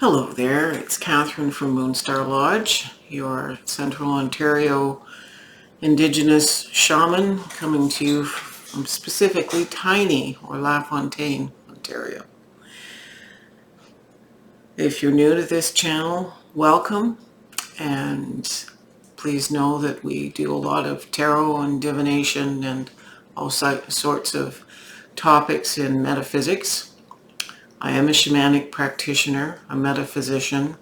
Hello there, it's Catherine from Moonstarlodge, your Central Ontario Indigenous shaman, coming to you from specifically Tiny or LaFontaine, Ontario. If you're new to this channel, welcome, and please know that we do a lot of tarot and divination and all sorts of topics in metaphysics. I am a shamanic practitioner, a metaphysician,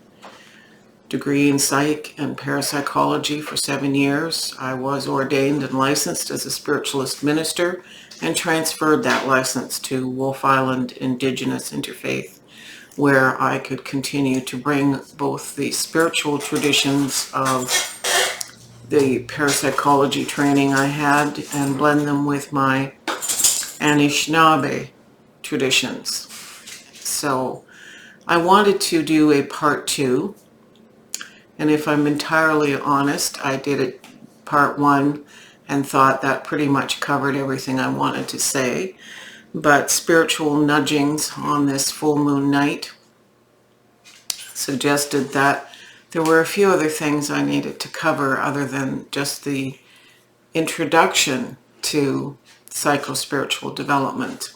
degree in psych and parapsychology for 7 years. I was ordained and licensed as a spiritualist minister and transferred that license to Wolf Island Indigenous Interfaith, where I could continue to bring both the spiritual traditions of the parapsychology training I had and blend them with my Anishinaabe traditions. So I wanted to do a part 2, and if I'm entirely honest, I did it part 1 and thought that pretty much covered everything I wanted to say. But spiritual nudgings on this full moon night suggested that there were a few other things I needed to cover other than just the introduction to psycho-spiritual development.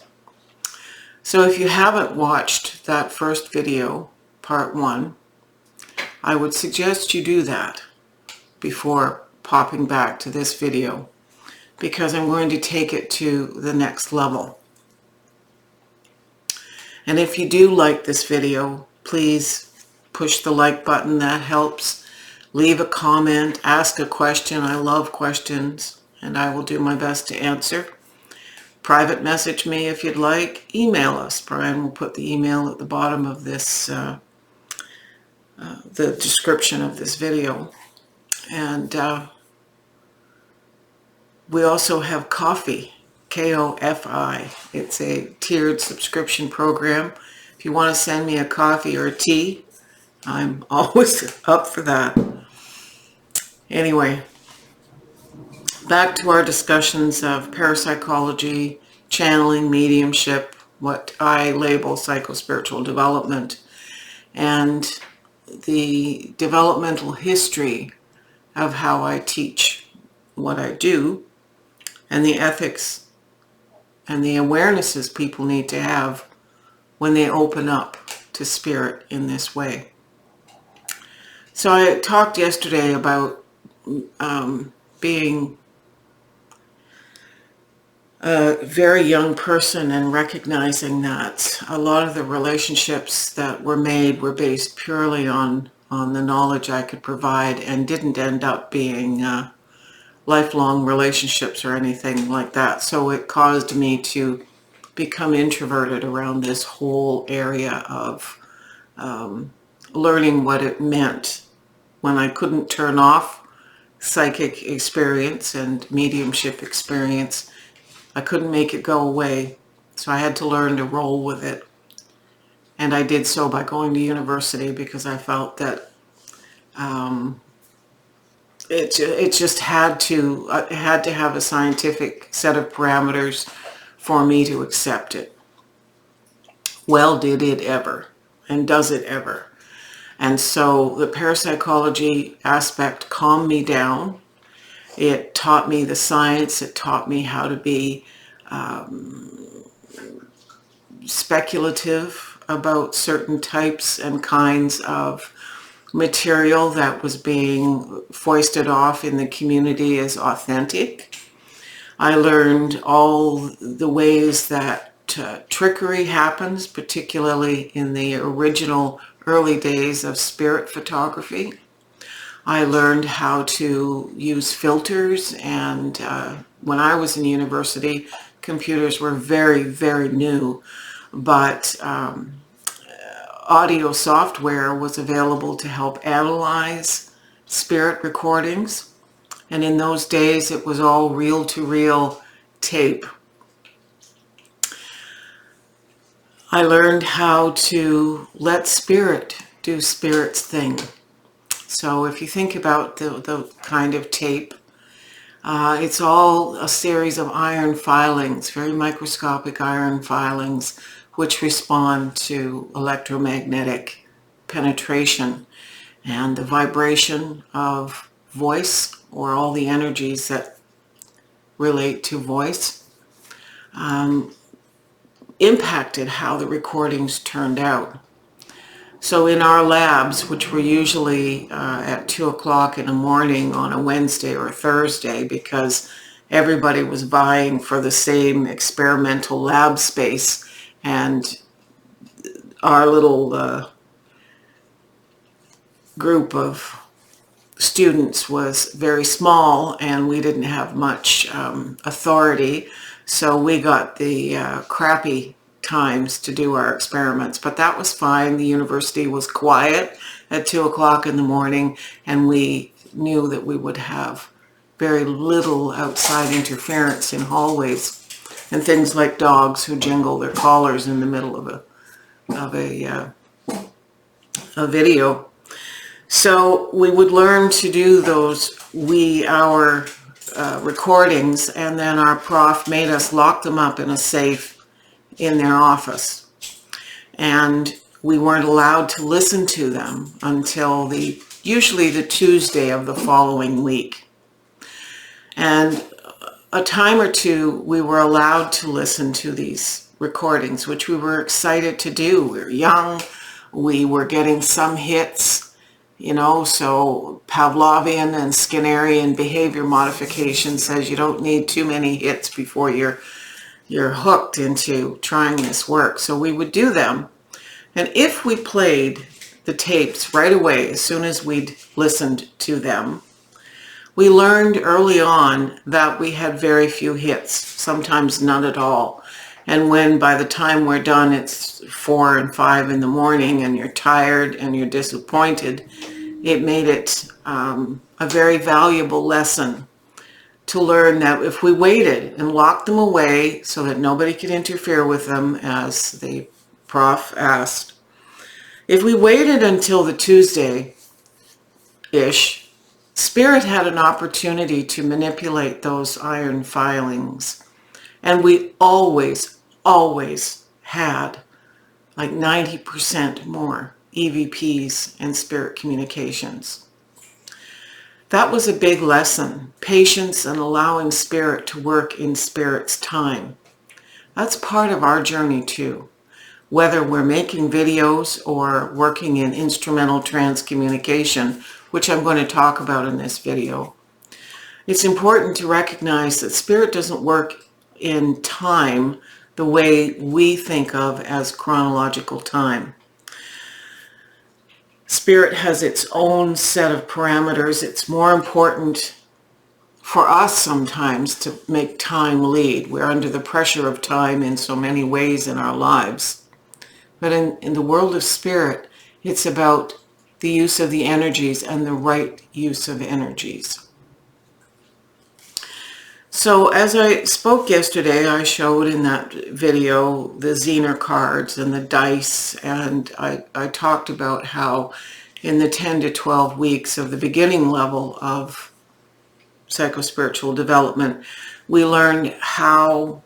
So if you haven't watched that first video, part 1, I would suggest you do that before popping back to this video, because I'm going to take it to the next level. And if you do like this video, please push the like button. That helps. Leave a comment, ask a question. I love questions, and I will do my best to answer. Private message me if you'd like. Email us. Brian will put the email at the bottom of this, the description of this video. And we also have Ko-fi, K-O-F-I. It's a tiered subscription program. If you want to send me a coffee or a tea, I'm always up for that. Anyway, back to our discussions of parapsychology, channeling, mediumship, what I label psychospiritual development, and the developmental history of how I teach what I do, and the ethics and the awarenesses people need to have when they open up to spirit in this way. So I talked yesterday about being a very young person and recognizing that a lot of the relationships that were made were based purely on the knowledge I could provide and didn't end up being lifelong relationships or anything like that. So it caused me to become introverted around this whole area of learning what it meant when I couldn't turn off psychic experience and mediumship experience. I couldn't make it go away, so I had to learn to roll with it. And I did so by going to university, because I felt that it just had to have a scientific set of parameters for me to accept it. Well, did it ever, and does it ever? And so the parapsychology aspect calmed me down. It taught me the science. It taught me how to be speculative about certain types and kinds of material that was being foisted off in the community as authentic. I learned all the ways that trickery happens, particularly in the original early days of spirit photography. I learned how to use filters, and when I was in university, computers were very, very new, but audio software was available to help analyze spirit recordings, and in those days it was all reel-to-reel tape. I learned how to let spirit do spirit's thing. So if you think about the kind of tape, it's all a series of iron filings, very microscopic iron filings, which respond to electromagnetic penetration and the vibration of voice, or all the energies that relate to voice, impacted how the recordings turned out. So in our labs, which were usually at 2 o'clock in the morning on a Wednesday or a Thursday, because everybody was vying for the same experimental lab space, and our little group of students was very small, and we didn't have much authority, so we got the crappy times to do our experiments. But that was fine. The university was quiet at 2 o'clock in the morning, and we knew that we would have very little outside interference in hallways, and things like dogs who jingle their collars in the middle of a video. So we would learn to do those wee-hour recordings, and then our prof made us lock them up in a safe in their office. And we weren't allowed to listen to them until usually the Tuesday of the following week. And a time or two we were allowed to listen to these recordings, which we were excited to do. We were young, we were getting some hits, so Pavlovian and Skinnerian behavior modification says you don't need too many hits before you're hooked into trying this work. So we would do them. And if we played the tapes right away, as soon as we'd listened to them, we learned early on that we had very few hits, sometimes none at all. And when by the time we're done, it's 4 and 5 in the morning, and you're tired and you're disappointed, it made it a very valuable lesson to learn that if we waited and locked them away so that nobody could interfere with them, as the prof asked, if we waited until the Tuesday-ish, Spirit had an opportunity to manipulate those iron filings. And we always had like 90% more EVPs and spirit communications. That was a big lesson, patience and allowing Spirit to work in Spirit's time. That's part of our journey too, whether we're making videos or working in instrumental transcommunication, which I'm going to talk about in this video. It's important to recognize that Spirit doesn't work in time the way we think of as chronological time. Spirit has its own set of parameters. It's more important for us sometimes to make time lead. We're under the pressure of time in so many ways in our lives. But in the world of Spirit, it's about the use of the energies and the right use of energies. So as I spoke yesterday, I showed in that video the Zener cards and the dice, and I talked about how in the 10 to 12 weeks of the beginning level of psychospiritual development, we learned how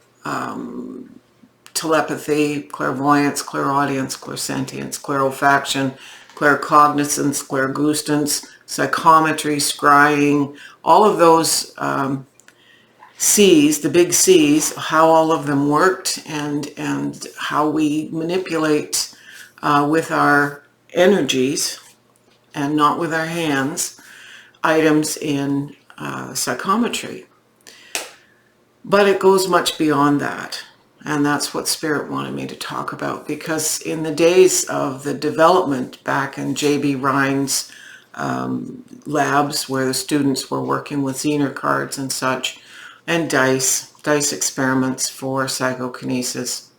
telepathy, clairvoyance, clairaudience, clairsentience, clairolfaction, claircognizance, clairgustance, psychometry, scrying, all of those C's, the big C's, how all of them worked, and how we manipulate with our energies and not with our hands items in psychometry. But it goes much beyond that, and that's what Spirit wanted me to talk about, because in the days of the development back in J.B. Rhine's labs, where the students were working with Zener cards and such, and dice experiments for psychokinesis,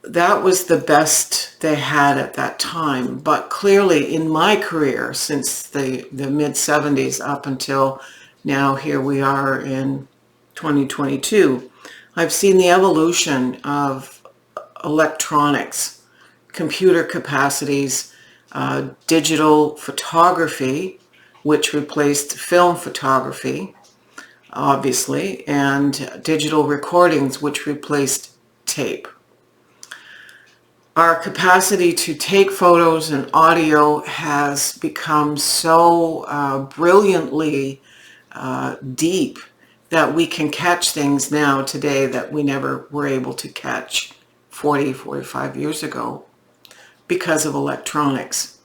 that was the best they had at that time. But clearly in my career, since the mid-70s up until now, here we are in 2022, I've seen the evolution of electronics, computer capacities, digital photography, which replaced film photography, obviously, and digital recordings, which replaced tape. Our capacity to take photos and audio has become so brilliantly deep that we can catch things now today that we never were able to catch 45 years ago because of electronics.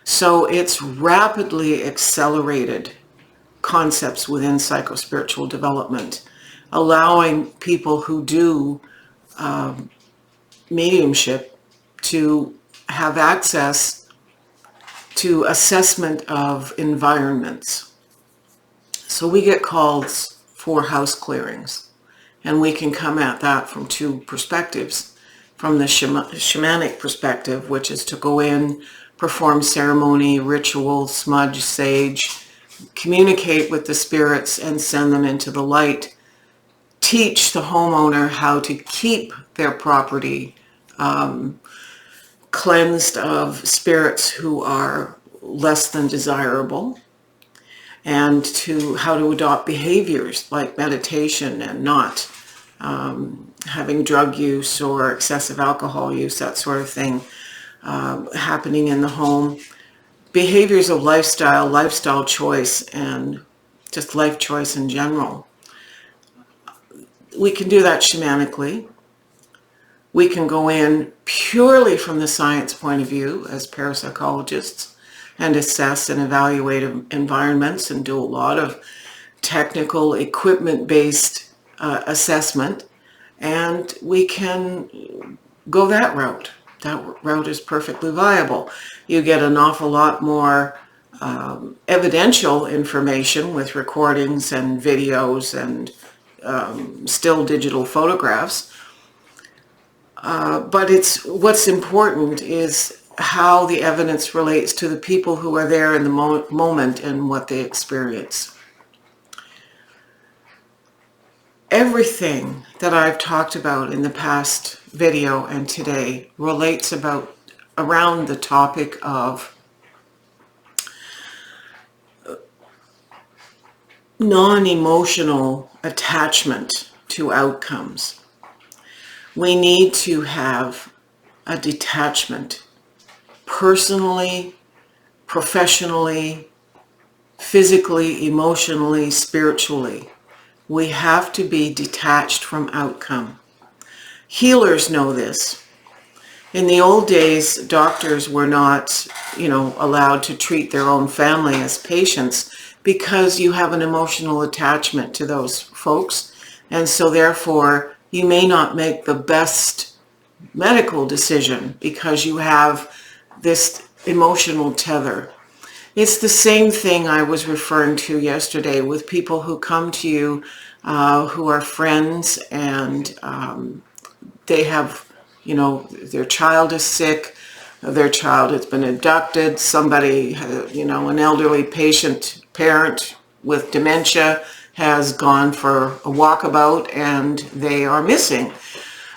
So it's rapidly accelerated concepts within psychospiritual development, allowing people who do mediumship to have access to assessment of environments. So we get calls for house clearings, and we can come at that from two perspectives. From the shamanic perspective, which is to go in, perform ceremony, ritual, smudge, sage, communicate with the spirits and send them into the light. Teach the homeowner how to keep their property cleansed of spirits who are less than desirable, and to how to adopt behaviors like meditation and not having drug use or excessive alcohol use, that sort of thing happening in the home. Behaviors of lifestyle choice, and just life choice in general. We can do that shamanically. We can go in purely from the science point of view as parapsychologists and assess and evaluate environments and do a lot of technical equipment-based assessment, and we can go that route. That route is perfectly viable. You get an awful lot more evidential information with recordings and videos and still digital photographs. But what's important is how the evidence relates to the people who are there in the moment and what they experience. Everything that I've talked about in the past video and today relates around the topic of non-emotional attachment to outcomes. We need to have a detachment, personally, professionally, physically, emotionally, spiritually. We have to be detached from outcome. Healers know this. In the old days, doctors were not, allowed to treat their own family as patients because you have an emotional attachment to those folks, and so therefore you may not make the best medical decision because you have this emotional tether. It's the same thing I was referring to yesterday with people who come to you who are friends, and they have, their child is sick, their child has been abducted, somebody, an elderly parent with dementia has gone for a walkabout and they are missing.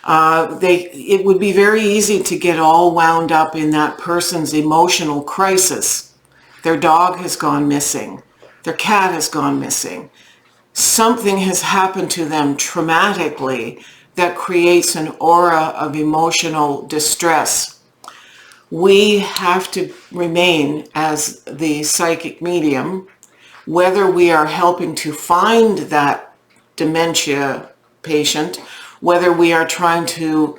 It would be very easy to get all wound up in that person's emotional crisis. Their dog has gone missing. Their cat has gone missing. Something has happened to them traumatically that creates an aura of emotional distress. We have to remain as the psychic medium, whether we are helping to find that dementia patient, whether we are trying to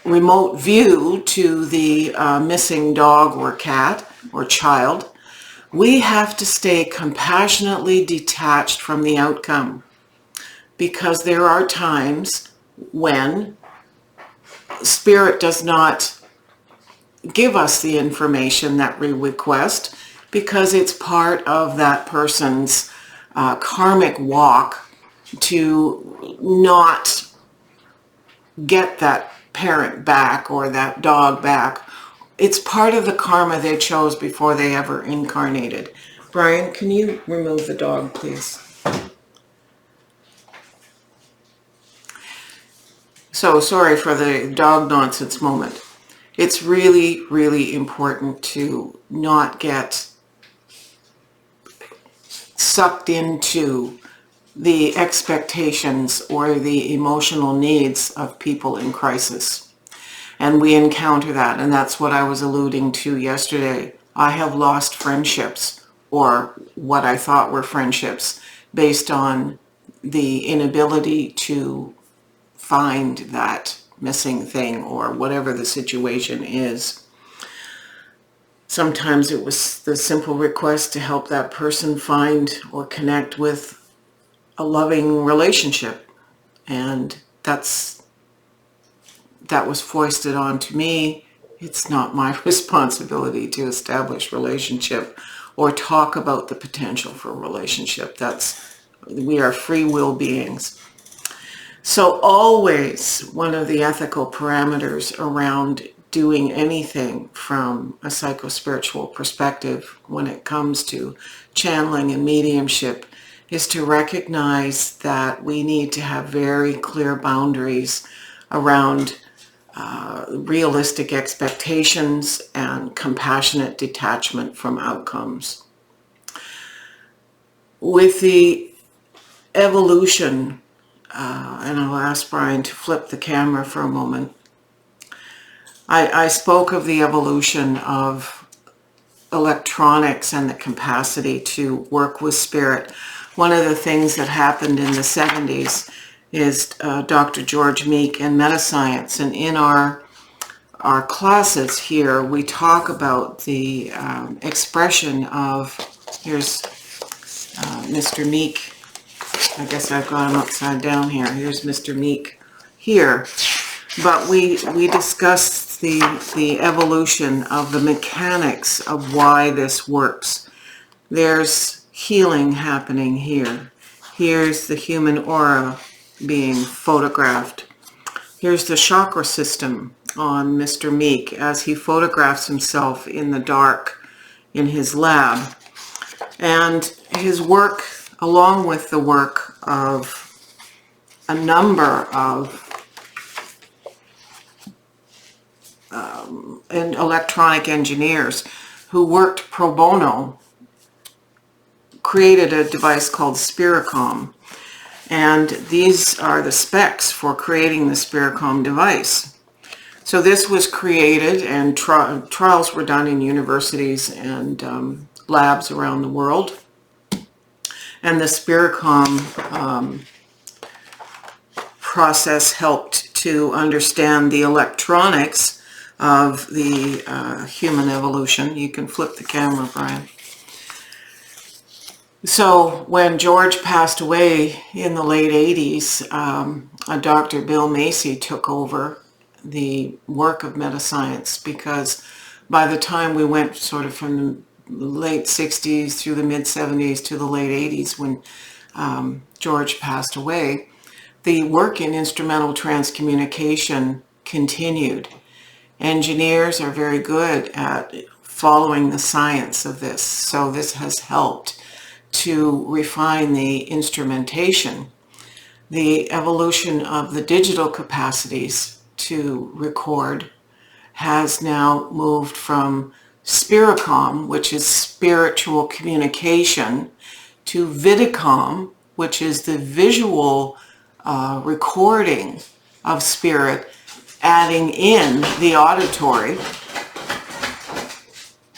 remote view to the missing dog or cat or child. We have to stay compassionately detached from the outcome, because there are times when Spirit does not give us the information that we request because it's part of that person's karmic walk to not get that parent back or that dog back. It's part of the karma they chose before they ever incarnated. Brian, can you remove the dog, please? So sorry for the dog nonsense moment. It's really, really important to not get sucked into the expectations or the emotional needs of people in crisis. And we encounter that, and that's what I was alluding to yesterday. I have lost friendships, or what I thought were friendships, based on the inability to find that missing thing or whatever the situation is. Sometimes it was the simple request to help that person find or connect with a loving relationship, and that was foisted onto me. It's not my responsibility to establish relationship or talk about the potential for a relationship. We are free will beings. So always one of the ethical parameters around doing anything from a psycho-spiritual perspective when it comes to channeling and mediumship is to recognize that we need to have very clear boundaries around realistic expectations and compassionate detachment from outcomes. With the evolution, and I'll ask Brian to flip the camera for a moment, I spoke of the evolution of electronics and the capacity to work with spirit. One of the things that happened in the 70s is Dr. George Meek and Metascience, and in our classes here we talk about the expression of, here's Mr. Meek. I guess I've got him upside down here. Here's Mr. Meek here. But we discussed the evolution of the mechanics of why this works. There's healing happening here. Here's the human aura being photographed. Here's the chakra system on Mr. Meek as he photographs himself in the dark in his lab. And his work, along with the work of a number of electronic engineers who worked pro bono, created a device called Spiricom. And these are the specs for creating the Spiricom device. So this was created, and trials were done in universities and labs around the world. And the Spiricom process helped to understand the electronics of the human evolution. You can flip the camera, Brian. So when George passed away in the late 80s, Dr. Bill Macy took over the work of Metascience, because by the time we went sort of from the late 60s through the mid 70s to the late 80s when George passed away, the work in instrumental transcommunication continued. Engineers are very good at following the science of this, so this has helped to refine the instrumentation. The evolution of the digital capacities to record has now moved from Spiricom, which is spiritual communication, to Vidicom, which is the visual recording of spirit, adding in the auditory.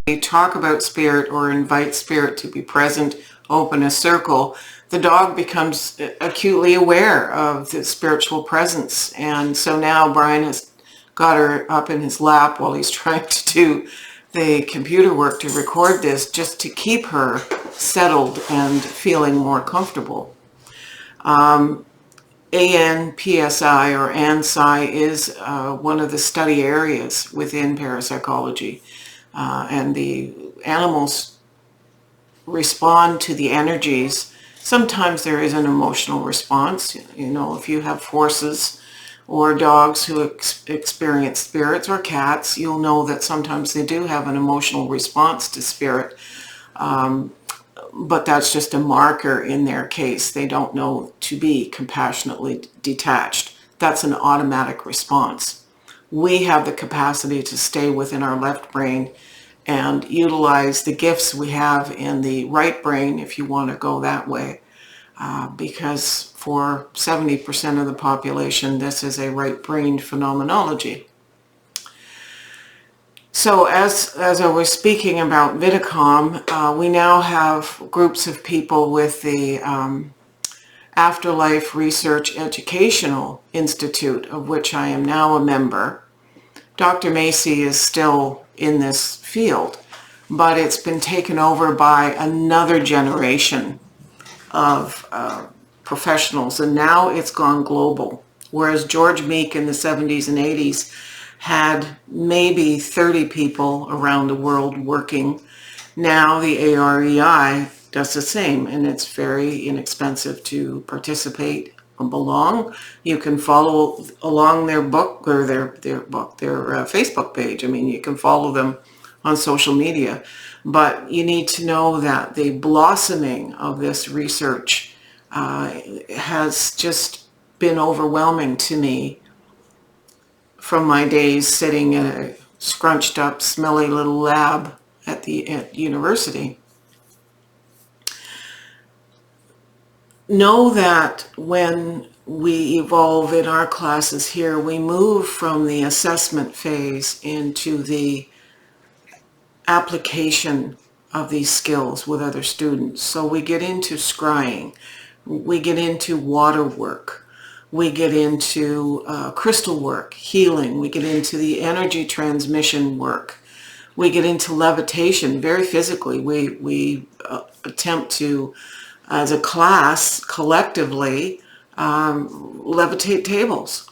They talk about spirit or invite spirit to be present, open a circle, the dog becomes acutely aware of the spiritual presence. And so now Brian has got her up in his lap while he's trying to do the computer work to record this, just to keep her settled and feeling more comfortable. ANPSI or ANSI is one of the study areas within parapsychology, and the animals respond to the energies. Sometimes there is an emotional response. You know, if you have horses or dogs who experience spirits, or cats, you'll know that sometimes they do have an emotional response to spirit. But that's just a marker in their case. They don't know to be compassionately detached. That's an automatic response. We have the capacity to stay within our left brain and utilize the gifts we have in the right brain, if you want to go that way, because for 70% of the population, this is a right-brained phenomenology. So as I was speaking about Vidicom, we now have groups of people with the Afterlife Research Educational Institute, of which I am now a member. Dr. Macy is still in this field, but it's been taken over by another generation of professionals, and now it's gone global. Whereas George Meek in the 70s and 80s had maybe 30 people around the world working, now the AREI does the same, and it's very inexpensive to participate and belong. You can follow along their book or their Facebook page. I mean, you can follow them on social media, but you need to know that the blossoming of this research has just been overwhelming to me from my days sitting in a scrunched up, smelly little lab at university. Know that when we evolve in our classes here, we move from the assessment phase into the application of these skills with other students. So we get into scrying, we get into water work, we get into crystal work, healing, we get into the energy transmission work, we get into levitation very physically. We attempt to, as a class, collectively levitate tables.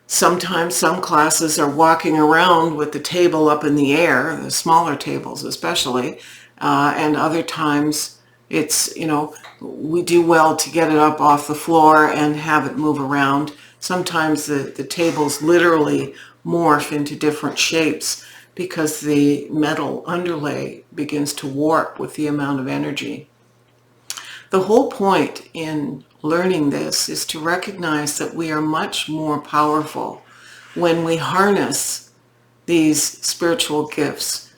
Sometimes some classes are walking around with the table up in the air, the smaller tables especially, and other times it's, we do well to get it up off the floor and have it move around. Sometimes the tables literally morph into different shapes because the metal underlay begins to warp with the amount of energy. The whole point in learning this is to recognize that we are much more powerful when we harness these spiritual gifts.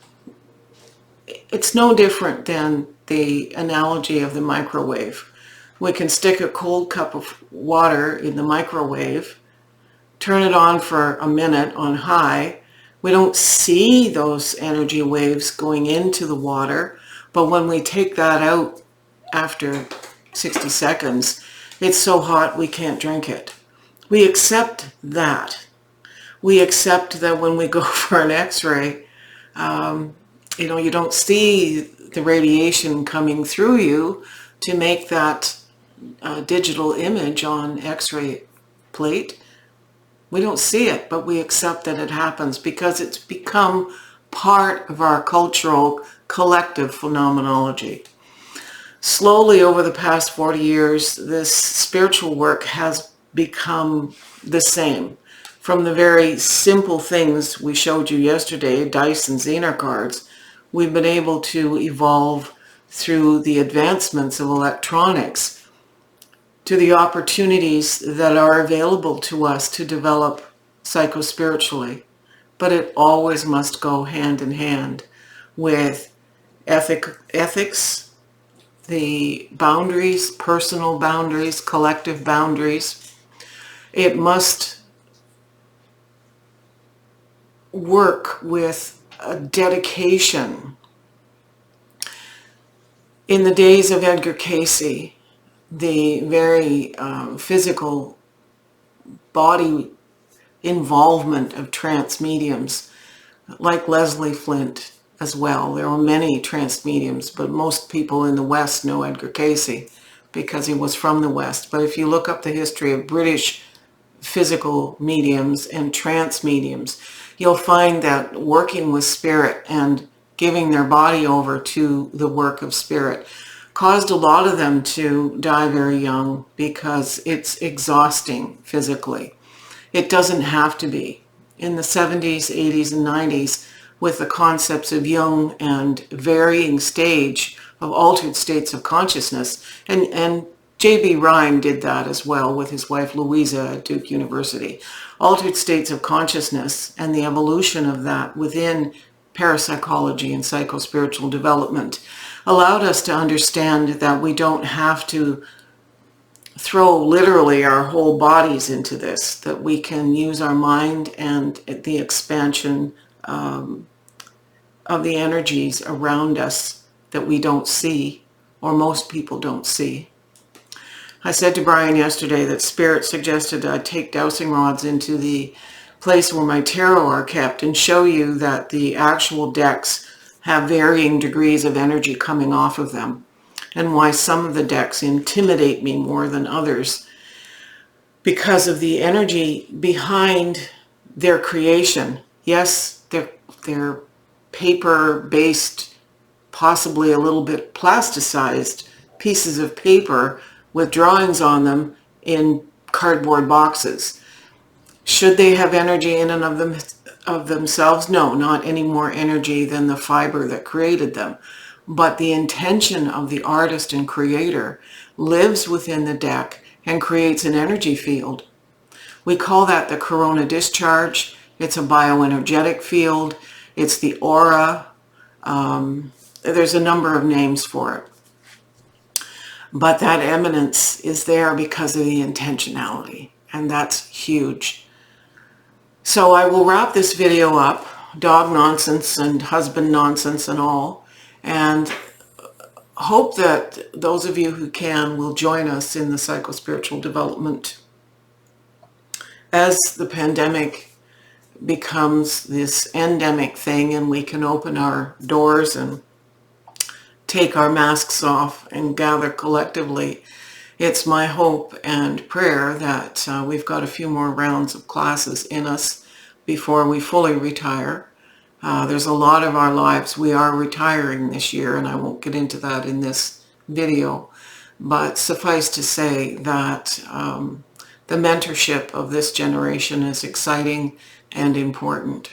It's no different than the analogy of the microwave. We can stick a cold cup of water in the microwave, turn it on for a minute on high. We don't see those energy waves going into the water, but when we take that out after 60 seconds, it's so hot we can't drink it. We accept that. We accept that when we go for an x-ray, you don't see the radiation coming through you to make that digital image on x-ray plate. We don't see it, but we accept that it happens because it's become part of our cultural collective phenomenology. Slowly over the past 40 years, this spiritual work has become the same. From the very simple things we showed you yesterday, dice and Zener cards, we've been able to evolve through the advancements of electronics to the opportunities that are available to us to develop psychospiritually. But it always must go hand in hand with ethics, the boundaries, personal boundaries, collective boundaries. It must work with a dedication. In the days of Edgar Cayce, the very physical body involvement of trance mediums, like Leslie Flint as well. There were many trance mediums, but most people in the West know Edgar Cayce because he was from the West. But if you look up the history of British physical mediums and trance mediums, you'll find that working with spirit and giving their body over to the work of spirit caused a lot of them to die very young because it's exhausting physically. It doesn't have to be. In the 70s, 80s, and 90s, with the concepts of Jung and varying stage of altered states of consciousness, and J.B. Rhine did that as well with his wife Louisa at Duke University. Altered states of consciousness and the evolution of that within parapsychology and psychospiritual development allowed us to understand that we don't have to throw literally our whole bodies into this, that we can use our mind and the expansion of the energies around us that we don't see, or most people don't see. I said to Brian yesterday that Spirit suggested I take dowsing rods into the place where my tarot are kept and show you that the actual decks have varying degrees of energy coming off of them, and why some of the decks intimidate me more than others because of the energy behind their creation. Yes, they're paper-based, possibly a little bit plasticized pieces of paper with drawings on them in cardboard boxes. Should they have energy in and of themselves? No, not any more energy than the fiber that created them. But the intention of the artist and creator lives within the deck and creates an energy field. We call that the corona discharge. It's a bioenergetic field. It's the aura. There's a number of names for it. But that eminence is there because of the intentionality, and that's huge. So I will wrap this video up, dog nonsense and husband nonsense and all, and hope that those of you who can will join us in the psychospiritual development as the pandemic becomes this endemic thing and we can open our doors and take our masks off and gather collectively. It's my hope and prayer that we've got a few more rounds of classes in us before we fully retire. There's a lot of our lives we are retiring this year, and I won't get into that in this video, but suffice to say that the mentorship of this generation is exciting and important.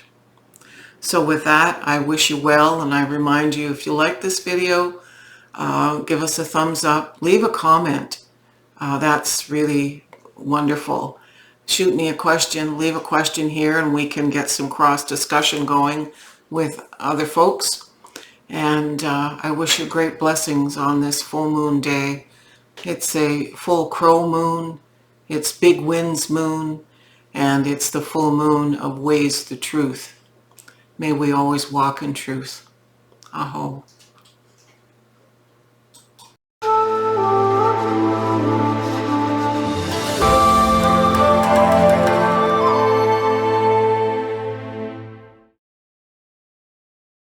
So with that, I wish you well, and I remind you, if you like this video, give us a thumbs up, leave a comment. That's really wonderful. Shoot me a question, leave a question here, and we can get some cross discussion going with other folks. And I wish you great blessings on this full moon day. It's a full crow moon, it's big winds moon, and it's the full moon of ways the truth. May we always walk in truth. Aho.